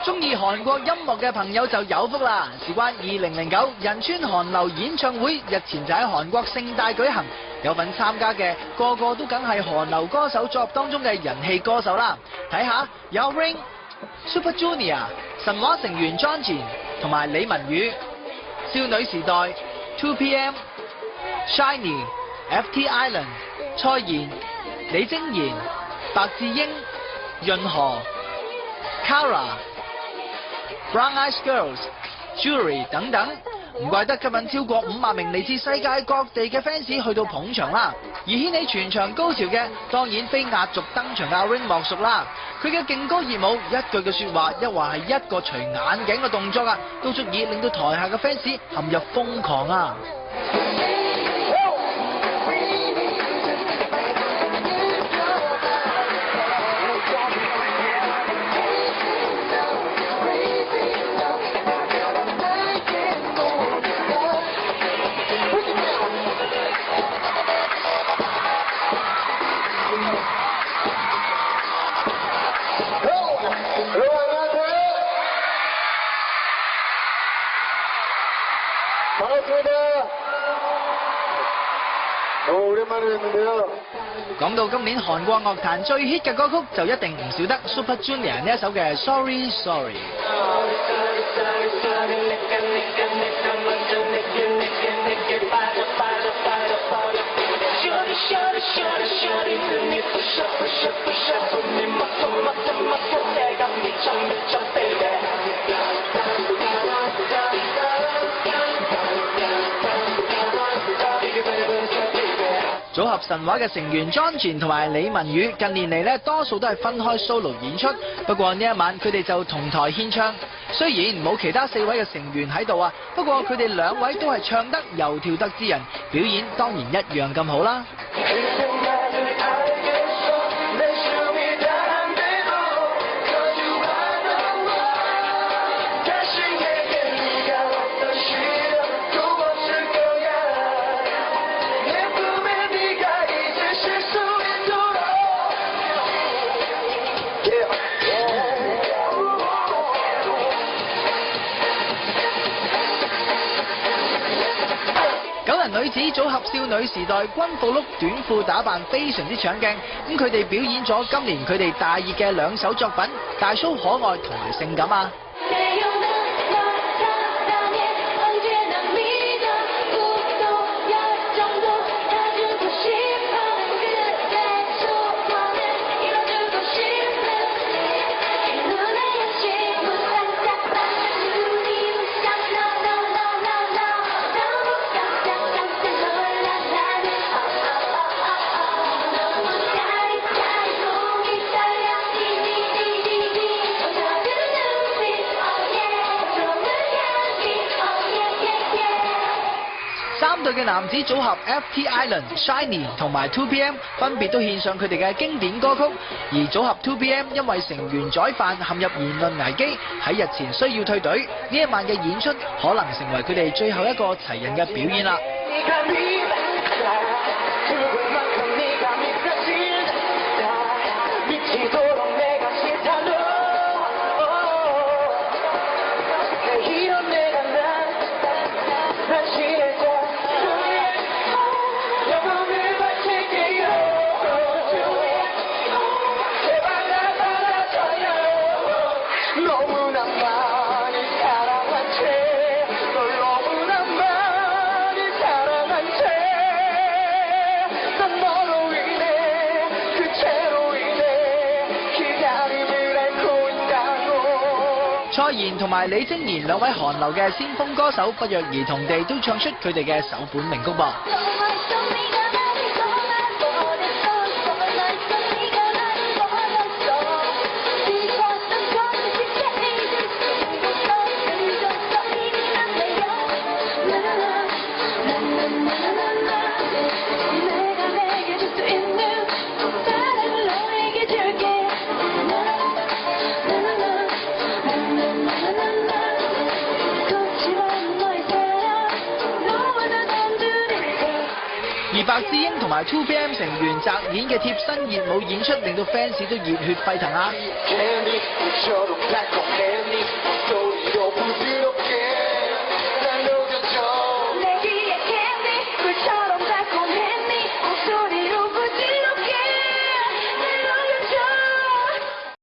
中意韓國音樂嘅朋友就有福啦！事關2009仁川韓流演唱會日前就喺韓國盛大舉行，有份參加嘅個個都梗係韓流歌手組合當中嘅人氣歌手啦。睇下有 Ring、Super Junior、神話成員 Jongin 同埋李文宇、少女時代、2PM、SHINee、FT Island、蔡妍、李晶賢、白智英、潤河、Kara、Brown Eyes Girls、Jewelry 等等，唔怪得吸引超過5萬名嚟自世界各地嘅 fans 去到捧場啦。而掀起全場高潮嘅，當然非壓軸登場嘅阿 Ring 莫屬啦。佢嘅勁歌熱舞，一句嘅説話，一話係一個除眼鏡嘅動作啊，都足以令到台下嘅 fans 陷入瘋狂啊！講到今年韓國樂壇最 hit 嘅歌曲，就一定唔少得 Super Junior 呢一首嘅 Sorry Sorry。組合神話嘅成員 Jongin 同埋李文宇近年嚟多數都係分開 solo 演出，不過呢一晚佢哋就同台獻唱。雖然冇其他4位嘅成員喺度啊，不過佢哋2位都係唱得又跳得之人，表演當然一樣咁好啦。女子組合少女時代軍服碌短褲打扮非常之搶鏡，咁佢哋表演咗今年佢哋大熱嘅2首作品，大 show 可愛同埋性感啊！3隊嘅男子組合 FT Island、SHINee 同埋 2PM 分別都獻上佢哋嘅經典歌曲，而組合 2PM 因為成員宰飯陷入言論危機，喺日前需要退隊，呢一晚嘅演出可能成為佢哋最後一個齊人嘅表演啦。蔡妍同埋李晶賢2位韓流嘅先鋒歌手，不約而同地都唱出佢哋嘅首本名曲噃。而而白智英同埋 2PM 成員澤演嘅貼身熱舞演出，令到 fans 都熱血沸騰啊！